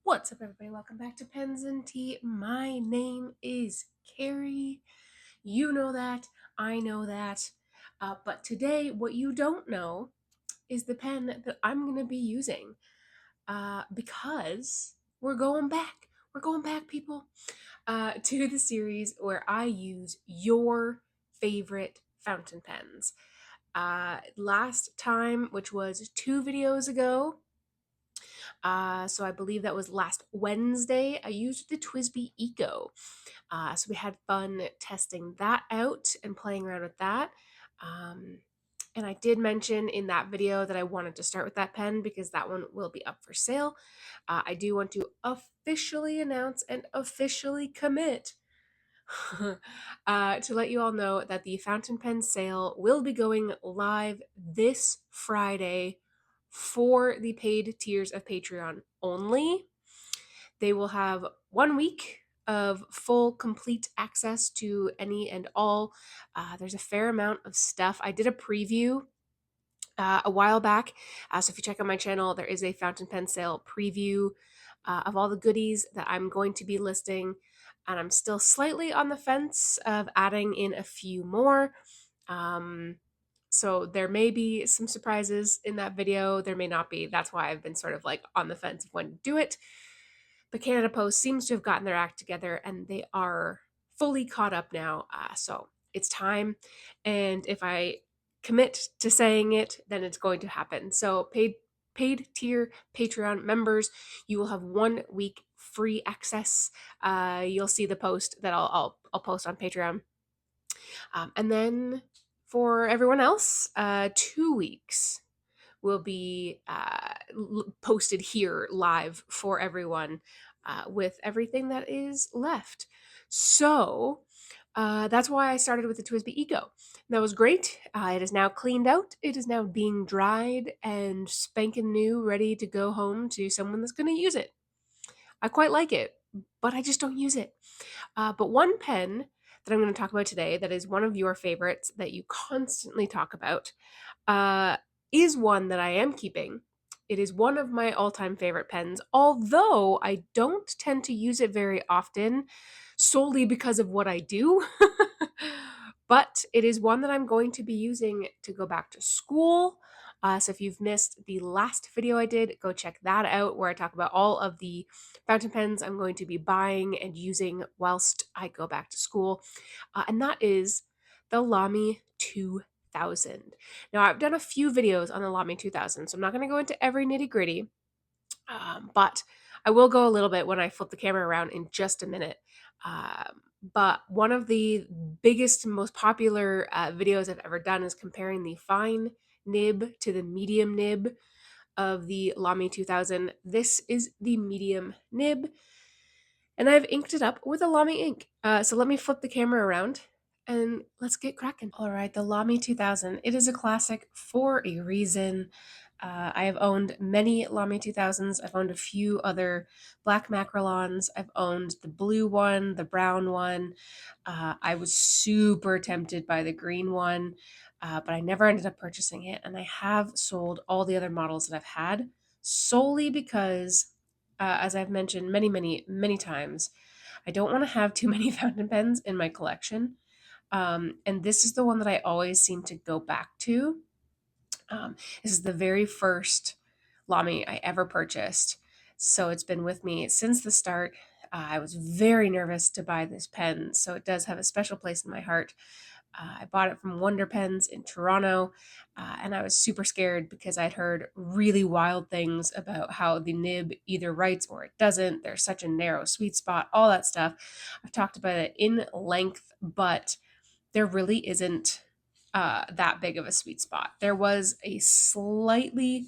What's up, everybody? Welcome back to Pens and Tea. My name is Carrie. You know that. I know that. But today, what you don't know is the pen that I'm going to be using because we're going back. We're going back, people, to the series where I use your favorite fountain pens. Last time, which was 2 videos ago, so I believe that was last Wednesday, I used the TWSBI Eco. So we had fun testing that out and playing around with that. Um, and I did mention in that video that I wanted to start with that pen because that one will be up for sale. I do want to officially announce and officially commit to let you all know that the fountain pen sale will be going live this Friday for the paid tiers of Patreon only. They will have 1 week of full, complete access to any and all. There's a fair amount of stuff. I did a preview a while back. So if you check out my channel, there is a fountain pen sale preview of all the goodies that I'm going to be listing. And I'm still slightly on the fence of adding in a few more. So there may be some surprises in that video. There may not be. That's why I've been sort of like on the fence of when to do it. But Canada Post seems to have gotten their act together and they are fully caught up now. So it's time. And if I commit to saying it, then it's going to happen. So paid tier Patreon members, you will have 1 week free access. You'll see the post that I'll post on Patreon. And then for everyone else, 2 weeks will be posted here live for everyone with everything that is left. So that's why I started with the TWSBI Eco. That was great. It is now cleaned out. It is now being dried and spanking new, ready to go home to someone that's going to use it. I quite like it, but I just don't use it. But one pen that I'm going to talk about today that is one of your favorites that you constantly talk about uh, is one that I am keeping. It is one of my all-time favorite pens, although I don't tend to use it very often solely because of what I do. But it is one that I'm going to be using to go back to school. So if you've missed the last video I did, go check that out where I talk about all of the fountain pens I'm going to be buying and using whilst I go back to school. And that is the Lamy 2000. Now, I've done a few videos on the Lamy 2000, so I'm not going to go into every nitty gritty, but I will go a little bit when I flip the camera around in just a minute. But one of the biggest and most popular videos I've ever done is comparing the fine nib to the medium nib of the Lamy 2000. This is the medium nib, and I've inked it up with a Lamy ink. So let me flip the camera around and let's get cracking. All right, the Lamy 2000. It is a classic for a reason. I have owned many Lamy 2000s. I've owned a few other black macrolons. I've owned the blue one, the brown one. I was super tempted by the green one, but I never ended up purchasing it. And I have sold all the other models that I've had solely because, as I've mentioned many times, I don't want to have too many fountain pens in my collection. And this is the one that I always seem to go back to. This is the very first Lamy I ever purchased. So it's been with me since the start. I was very nervous to buy this pen, so it does have a special place in my heart. I bought it from Wonder Pens in Toronto, and I was super scared because I'd heard really wild things about how the nib either writes or it doesn't. There's such a narrow sweet spot, all that stuff. I've talked about it in length, but there really isn't that big of a sweet spot. There was a slightly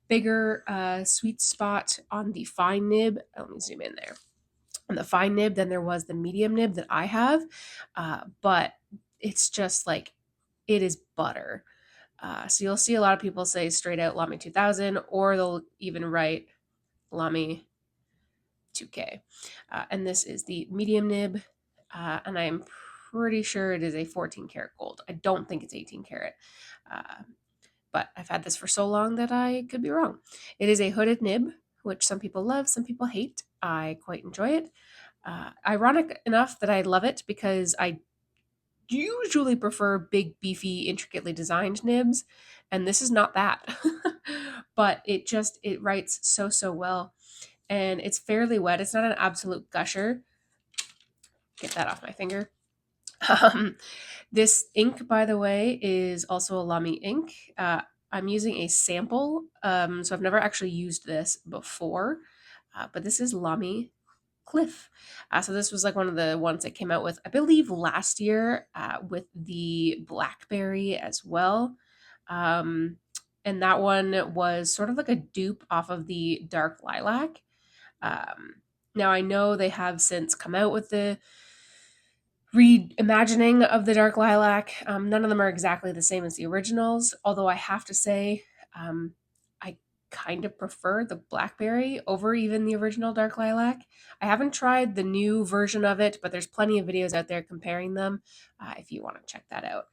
bigger sweet spot on the fine nib. Let me zoom in there. On the fine nib than there was the medium nib that I have. But it's just like, it is butter. So you'll see a lot of people say straight out Lamy 2000, or they'll even write Lamy 2K. And this is the medium nib. And I'm pretty sure it is a 14 karat gold. I don't think it's 18 karat. But I've had this for so long that I could be wrong. It is a hooded nib which some people love, some people hate. I quite enjoy it. Ironic enough that I love it because I usually prefer big, beefy, intricately designed nibs, and this is not that. But it writes so, so well, and it's fairly wet. It's not an absolute gusher. Get that off my finger. Um, this ink, by the way, is also a Lamy ink. I'm using a sample, so I've never actually used this before, but this is Lamy Cliff. So this was like one of the ones that came out with, I believe, last year with the blackberry as well. Um, and that one was sort of like a dupe off of the dark lilac. Um, Now I know they have since come out with the reimagining of the Dark Lilac. None of them are exactly the same as the originals, although I have to say, um, I kind of prefer the Blackberry over even the original Dark Lilac. I haven't tried the new version of it, but there's plenty of videos out there comparing them if you want to check that out.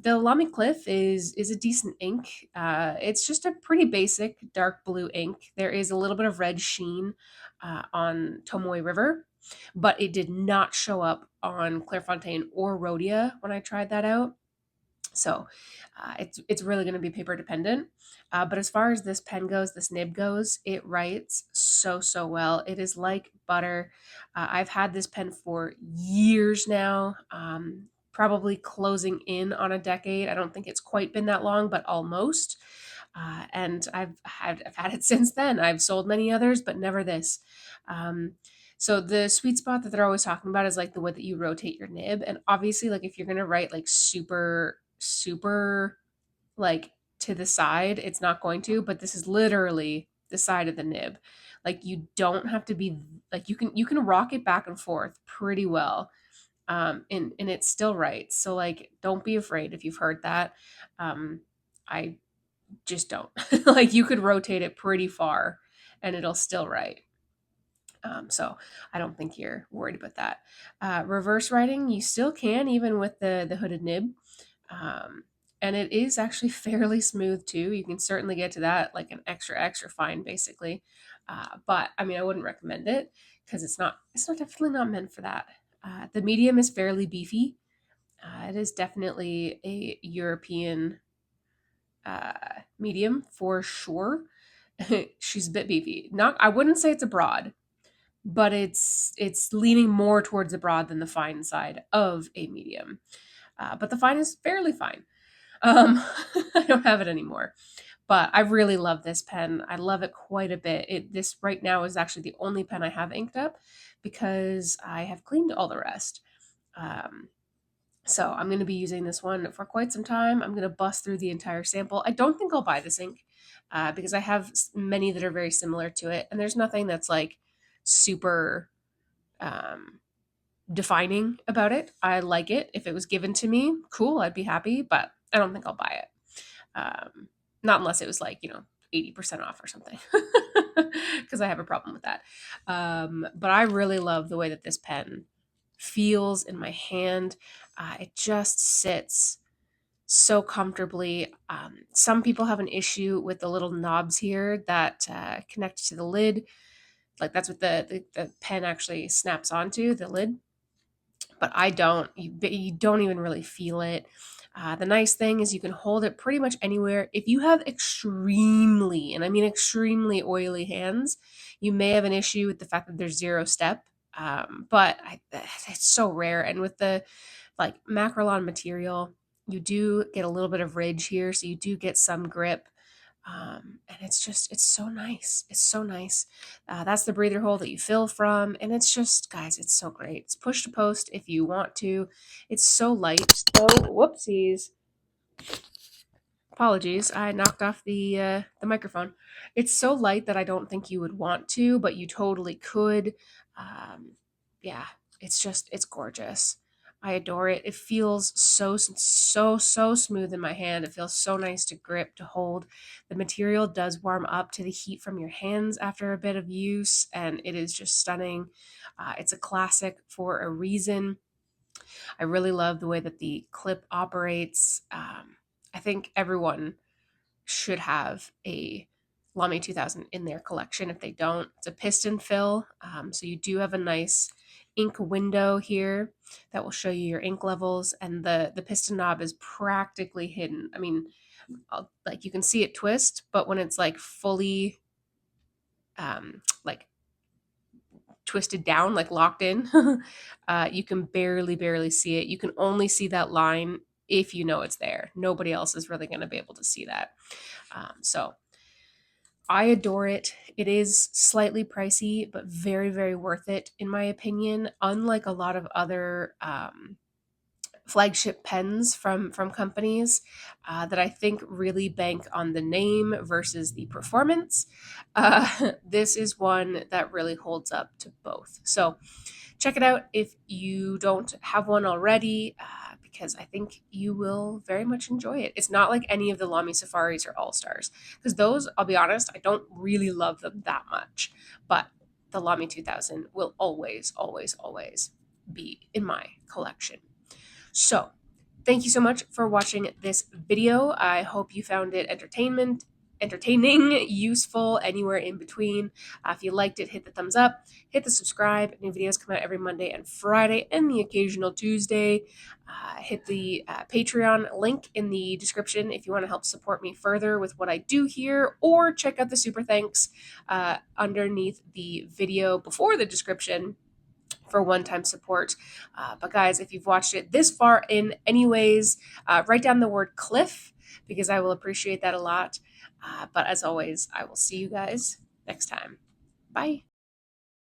The Lamy Cliff is a decent ink. It's just a pretty basic dark blue ink. There is a little bit of red sheen on Tomoe River, but it did not show up on Clairefontaine or Rhodia when I tried that out. So it's really going to be paper dependent. But as far as this pen goes, this nib goes, it writes so, so well. It is like butter. I've had this pen for years now, probably closing in on a decade. I don't think it's quite been that long, but almost. And I've had it since then. I've sold many others, but never this. Um, so the sweet spot that they're always talking about is like the way that you rotate your nib. And obviously, like if you're gonna write like super, super like to the side, it's not going to, but this is literally the side of the nib. Like you don't have to be like you can rock it back and forth pretty well. And it's still right. So like don't be afraid if you've heard that. I just don't. Like you could rotate it pretty far and it'll still write. So I don't think you're worried about that. Reverse writing, you still can even with the hooded nib. Um, and it is actually fairly smooth too. You can certainly get to that like an extra fine basically. But I mean, I wouldn't recommend it because it's not definitely not meant for that. The medium is fairly beefy. It is definitely a European medium for sure. She's a bit beefy. Not, I wouldn't say it's a broad, but it's leaning more towards the broad than the fine side of a medium. But the fine is fairly fine. I don't have it anymore, but I really love this pen. I love it quite a bit. This right now is actually the only pen I have inked up because I have cleaned all the rest. Um, so I'm going to be using this one for quite some time. I'm going to bust through the entire sample. I don't think I'll buy this ink because I have many that are very similar to it, and there's nothing that's like super um, defining about it. I like it. If it was given to me, cool, I'd be happy, but I don't think I'll buy it. Not unless it was like, 80% off or something, because I have a problem with that. But I really love the way that this pen feels in my hand. It just sits so comfortably. Some people have an issue with the little knobs here that connect to the lid. Like that's what the pen actually snaps onto, the lid, but I don't. You don't even really feel it. The nice thing is you can hold it pretty much anywhere. If you have extremely, and I mean extremely oily hands, you may have an issue with the fact that there's zero step. But it's so rare. And with the like Macrolon material, you do get a little bit of ridge here, so you do get some grip. And it's so nice. It's so nice. That's the breather hole that you fill from. And it's just, guys, it's so great. It's push to post if you want to. It's so light. So, whoopsies. Apologies, I knocked off the microphone. It's so light that I don't think you would want to, but you totally could. Um, yeah, it's gorgeous. I adore it. It feels so smooth in my hand. It feels so nice to grip, to hold. The material does warm up to the heat from your hands after a bit of use, and it is just stunning. It's a classic for a reason. I really love the way that the clip operates. I think everyone should have a Lamy 2000 in their collection if they don't. It's a piston fill, so you do have a nice ink window here that will show you your ink levels, and the piston knob is practically hidden. I mean, like you can see it twist, but when it's like fully like twisted down, like locked in, you can barely see it. You can only see that line if you know it's there. Nobody else is really going to be able to see that. So I adore it. It is slightly pricey, but very worth it in my opinion. Unlike a lot of other flagship pens from companies that I think really bank on the name versus the performance, this is one that really holds up to both. So check it out if you don't have one already, because I think you will very much enjoy it. It's not like any of the Lamy Safaris or All Stars, because those, I'll be honest, I don't really love them that much. But the Lamy 2000 will always be in my collection. So thank you so much for watching this video. I hope you found it entertaining, useful, anywhere in between. If you liked it, hit the thumbs up, hit the subscribe. New videos come out every Monday and Friday and the occasional Tuesday. Hit the Patreon link in the description if you want to help support me further with what I do here, or check out the super thanks underneath the video before the description for one-time support. But guys, if you've watched it this far in anyways, write down the word Cliff, because I will appreciate that a lot. But as always, I will see you guys next time. Bye.